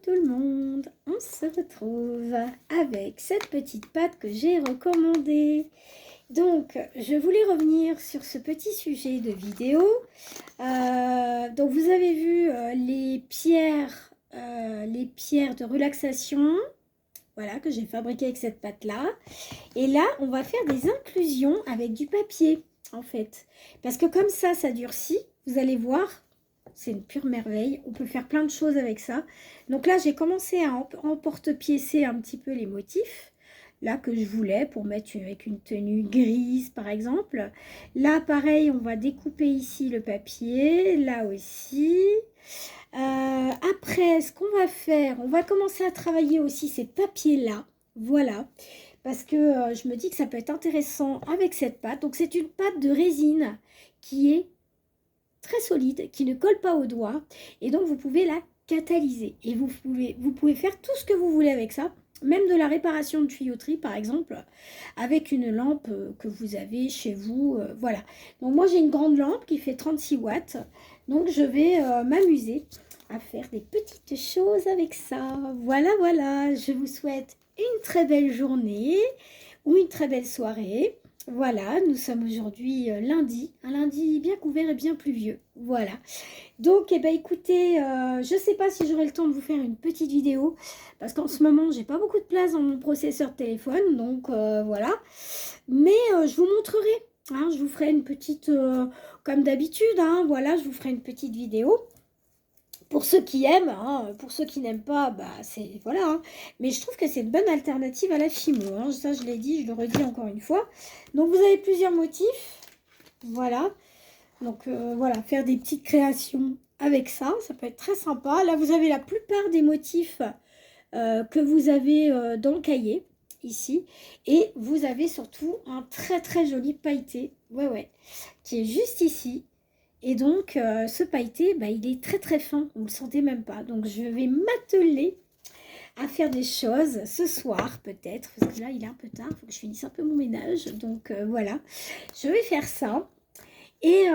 tout le monde, on se retrouve avec cette petite pâte que j'ai recommandée. Donc, je voulais revenir sur ce petit sujet de vidéo. Donc, vous avez vu les pierres de relaxation, voilà, que j'ai fabriquées avec cette pâte-là. Et là, on va faire des inclusions avec du papier, en fait. Parce que comme ça durcit, vous allez voir. C'est une pure merveille. On peut faire plein de choses avec ça. Donc là, j'ai commencé à emporte-piécer un petit peu les motifs. Là, que je voulais pour mettre avec une tenue grise, par exemple. Là, pareil, on va découper ici le papier. Là aussi. Après, ce qu'on va faire, on va commencer à travailler aussi ces papiers-là. Voilà. Parce que je me dis que ça peut être intéressant avec cette pâte. Donc, c'est une pâte de résine qui est très solide, qui ne colle pas aux doigts, et donc vous pouvez la catalyser et vous pouvez faire tout ce que vous voulez avec ça, même de la réparation de tuyauterie par exemple, avec une lampe que vous avez chez vous, voilà. Donc moi j'ai une grande lampe qui fait 36 watts, donc je vais m'amuser à faire des petites choses avec ça. Voilà, je vous souhaite une très belle journée ou une très belle soirée. Voilà, nous sommes aujourd'hui lundi, un lundi bien couvert et bien pluvieux. Voilà. Donc, eh ben, écoutez, je ne sais pas si j'aurai le temps de vous faire une petite vidéo, parce qu'en ce moment, j'ai pas beaucoup de place dans mon processeur de téléphone, donc voilà. Mais je vous montrerai, hein, je vous ferai une petite, comme d'habitude, hein, voilà, je vous ferai une petite vidéo. Pour ceux qui aiment, hein, pour ceux qui n'aiment pas, bah c'est voilà. Hein. Mais je trouve que c'est une bonne alternative à la Fimo. Hein. Ça, je l'ai dit, je le redis encore une fois. Donc, vous avez plusieurs motifs. Voilà. Donc, voilà, faire des petites créations avec ça. Ça peut être très sympa. Là, vous avez la plupart des motifs que vous avez dans le cahier, ici. Et vous avez surtout un très joli pailleté. Ouais. Qui est juste ici. Et donc, ce pailleté, bah, il est très fin. Vous ne le sentez même pas. Donc, je vais m'atteler à faire des choses ce soir, peut-être. Parce que là, il est un peu tard. Il faut que je finisse un peu mon ménage. Donc, voilà. Je vais faire ça. Et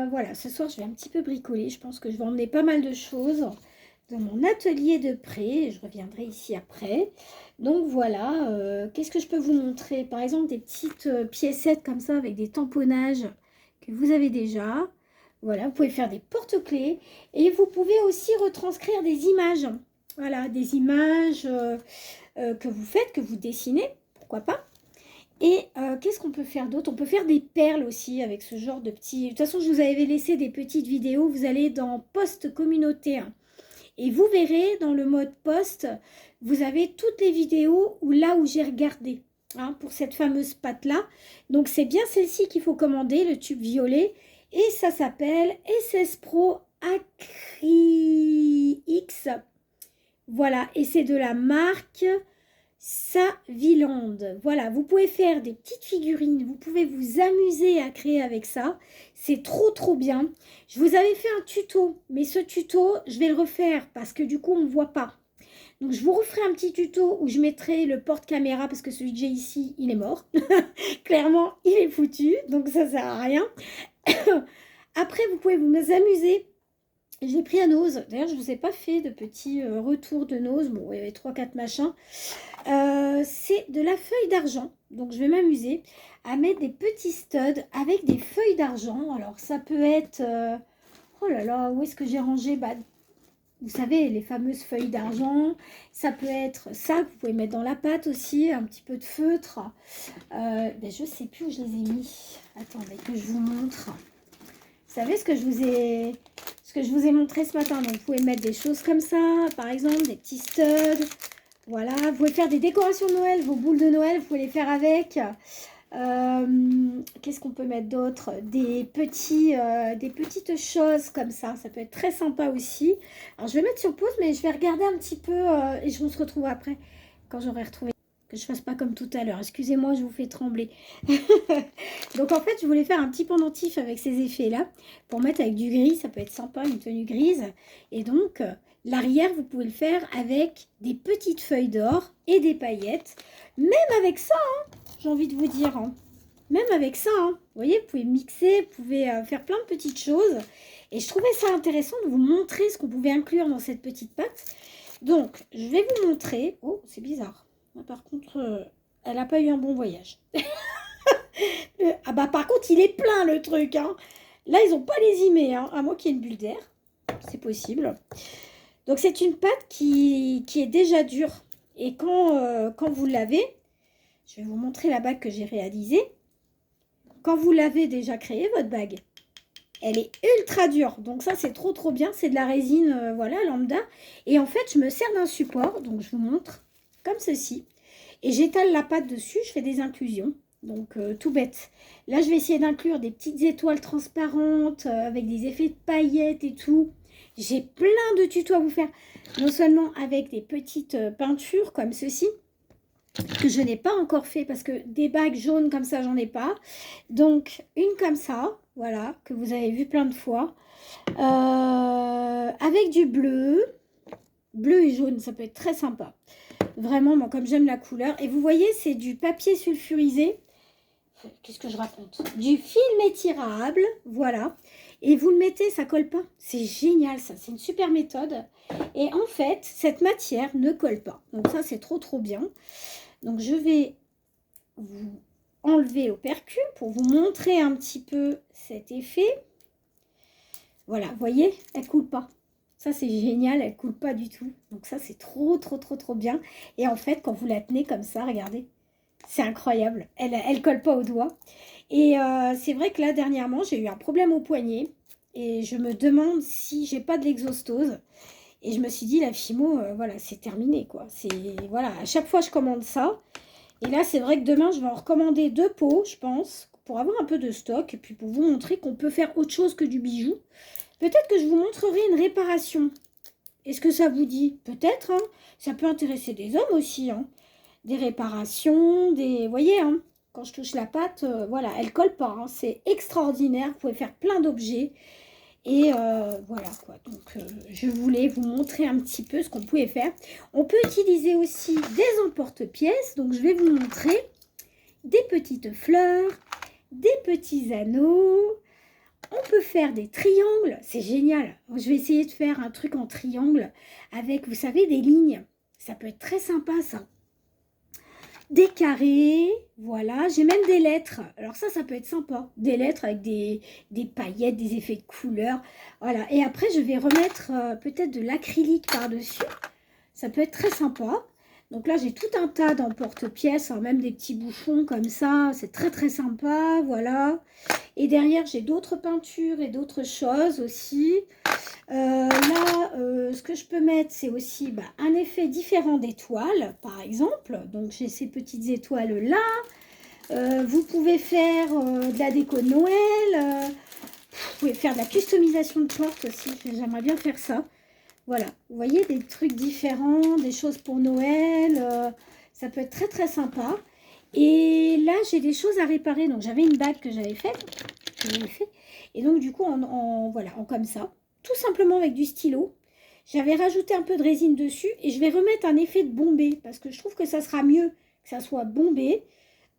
voilà, ce soir, je vais un petit peu bricoler. Je pense que je vais emmener pas mal de choses dans mon atelier de près. Je reviendrai ici après. Donc, voilà. Qu'est-ce que je peux vous montrer? Par exemple, des petites piécettes comme ça avec des tamponnages que vous avez déjà. Voilà, vous pouvez faire des porte-clés et vous pouvez aussi retranscrire des images. Voilà, des images que vous faites, que vous dessinez, pourquoi pas. Et qu'est-ce qu'on peut faire d'autre? On peut faire des perles aussi avec ce genre de petits... De toute façon, je vous avais laissé des petites vidéos. Vous allez dans post communautaire. Et vous verrez dans le mode post, vous avez toutes les vidéos où j'ai regardé. Hein, pour cette fameuse pâte-là. Donc, c'est bien celle-ci qu'il faut commander, le tube violet. Et ça s'appelle SS Pro Acry X. Voilà, et c'est de la marque Saviland. Voilà, vous pouvez faire des petites figurines, vous pouvez vous amuser à créer avec ça. C'est trop bien. Je vous avais fait un tuto, mais ce tuto, je vais le refaire parce que du coup, on ne voit pas. Donc, je vous referai un petit tuto où je mettrai le porte-caméra parce que celui que j'ai ici, il est mort. Clairement, il est foutu, donc ça sert à rien. Après, vous pouvez vous amuser. J'ai pris un nose. D'ailleurs, je ne vous ai pas fait de petits retours de nose. Bon, il y avait 3-4 machins. C'est de la feuille d'argent. Donc, je vais m'amuser à mettre des petits studs avec des feuilles d'argent. Alors, ça peut être... oh là là, où est-ce que j'ai rangé? Bah, vous savez, les fameuses feuilles d'argent. Ça peut être ça que vous pouvez mettre dans la pâte aussi. Un petit peu de feutre. Ben, je ne sais plus où je les ai mis. Attendez que je vous montre. Vous savez ce que je vous ai montré ce matin. Donc, vous pouvez mettre des choses comme ça. Par exemple, des petits studs. Voilà. Vous pouvez faire des décorations de Noël. Vos boules de Noël, vous pouvez les faire avec. Qu'est-ce qu'on peut mettre d'autre? Des petites choses comme ça. Ça peut être très sympa aussi. Alors, je vais mettre sur pause, mais je vais regarder un petit peu et je se retrouve après quand j'aurai retrouvé. Que je fasse pas comme tout à l'heure. Excusez-moi, je vous fais trembler. Donc, en fait, je voulais faire un petit pendentif avec ces effets-là pour mettre avec du gris. Ça peut être sympa, une tenue grise. Et donc, l'arrière, vous pouvez le faire avec des petites feuilles d'or et des paillettes. Même avec ça, hein, j'ai envie de vous dire. Hein, même avec ça, hein, vous voyez, vous pouvez mixer, vous pouvez faire plein de petites choses. Et je trouvais ça intéressant de vous montrer ce qu'on pouvait inclure dans cette petite pâte. Donc, je vais vous montrer. Oh, c'est bizarre. Ah, par contre, elle n'a pas eu un bon voyage. Ah bah par contre, il est plein le truc. Hein. Là, ils n'ont pas lésimé, hein, à moins qu'il y ait une bulle d'air. C'est possible. Donc, c'est une pâte qui est déjà dure. Et quand vous l'avez, je vais vous montrer la bague que j'ai réalisée. Quand vous l'avez déjà créée, votre bague, elle est ultra dure. Donc ça, c'est trop, trop bien. C'est de la résine, voilà, lambda. Et en fait, je me sers d'un support. Donc, je vous montre comme ceci. Et j'étale la pâte dessus. Je fais des inclusions. Donc, tout bête. Là, je vais essayer d'inclure des petites étoiles transparentes avec des effets de paillettes et tout. J'ai plein de tutos à vous faire. Non seulement avec des petites peintures comme ceci, que je n'ai pas encore fait parce que des bagues jaunes comme ça, j'en ai pas. Donc, une comme ça, voilà, que vous avez vu plein de fois. Avec du bleu. Bleu et jaune, ça peut être très sympa. Vraiment, moi, comme j'aime la couleur. Et vous voyez, c'est du papier sulfurisé. Qu'est-ce que je raconte? Du film étirable, voilà. Et vous le mettez, ça colle pas. C'est génial, ça. C'est une super méthode. Et en fait, cette matière ne colle pas. Donc ça, c'est trop, trop bien. Donc, je vais vous enlever l'opercule pour vous montrer un petit peu cet effet. Voilà, vous voyez, elle ne coule pas. Ça, c'est génial, elle ne coule pas du tout. Donc ça, c'est trop, trop, trop, trop bien. Et en fait, quand vous la tenez comme ça, regardez, c'est incroyable. Elle ne colle pas au doigt. Et c'est vrai que là, dernièrement, j'ai eu un problème au poignet. Et je me demande si j'ai pas de l'exhaustose. Et je me suis dit, la Fimo, voilà, c'est terminé, quoi. Voilà, à chaque fois, je commande ça. Et là, c'est vrai que demain, je vais en recommander 2 pots, je pense, pour avoir un peu de stock. Et puis, pour vous montrer qu'on peut faire autre chose que du bijou. Peut-être que je vous montrerai une réparation. Est-ce que ça vous dit? Peut-être, hein. Ça peut intéresser des hommes aussi, hein. Des réparations, Vous voyez, hein, quand je touche la pâte, voilà, elle colle pas. Hein. C'est extraordinaire. Vous pouvez faire plein d'objets. Et voilà, quoi. Donc, je voulais vous montrer un petit peu ce qu'on pouvait faire. On peut utiliser aussi des emporte-pièces. Donc, je vais vous montrer des petites fleurs, des petits anneaux. On peut faire des triangles, c'est génial. Je vais essayer de faire un truc en triangle avec, vous savez, des lignes. Ça peut être très sympa, ça. Des carrés, voilà. J'ai même des lettres. Alors ça peut être sympa. Des lettres avec des paillettes, des effets de couleurs. Voilà. Et après, je vais remettre peut-être de l'acrylique par-dessus. Ça peut être très sympa. Donc là, j'ai tout un tas d'emporte-pièces, hein, même des petits bouchons comme ça. C'est très, très sympa. Voilà. Et derrière, j'ai d'autres peintures et d'autres choses aussi. Là, ce que je peux mettre, c'est aussi un effet différent d'étoiles, par exemple. Donc, j'ai ces petites étoiles-là. Vous pouvez faire de la déco de Noël. Vous pouvez faire de la customisation de portes aussi. J'aimerais bien faire ça. Voilà, vous voyez, des trucs différents, des choses pour Noël. Ça peut être très, très sympa. Et là, j'ai des choses à réparer. Donc, j'avais une bague que j'avais faite. Et donc, du coup, voilà, comme ça. Tout simplement avec du stylo. J'avais rajouté un peu de résine dessus. Et je vais remettre un effet de bombé. Parce que je trouve que ça sera mieux que ça soit bombé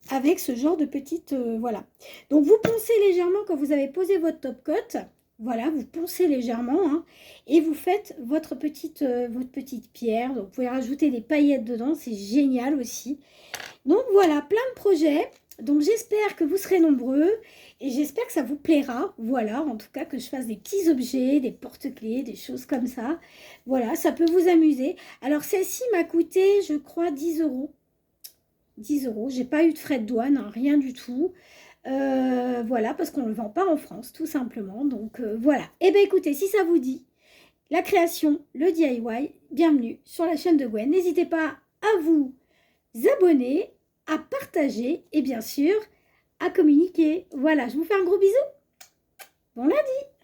avec ce genre de petite... voilà. Donc, vous poncez légèrement quand vous avez posé votre top coat. Voilà, vous poncez légèrement. Hein, et vous faites votre petite pierre. Donc, vous pouvez rajouter des paillettes dedans. C'est génial aussi. Donc voilà, plein de projets. Donc j'espère que vous serez nombreux et j'espère que ça vous plaira. Voilà, en tout cas que je fasse des petits objets, des porte-clés, des choses comme ça. Voilà, ça peut vous amuser. Alors celle-ci m'a coûté, je crois, 10 euros. 10 euros. J'ai pas eu de frais de douane, hein, rien du tout. Voilà, parce qu'on ne le vend pas en France, tout simplement. Donc voilà. Eh bien écoutez, si ça vous dit, la création, le DIY, bienvenue sur la chaîne de Gwen. N'hésitez pas à vous abonner, à partager et bien sûr à communiquer. Voilà, je vous fais un gros bisou. Bon lundi!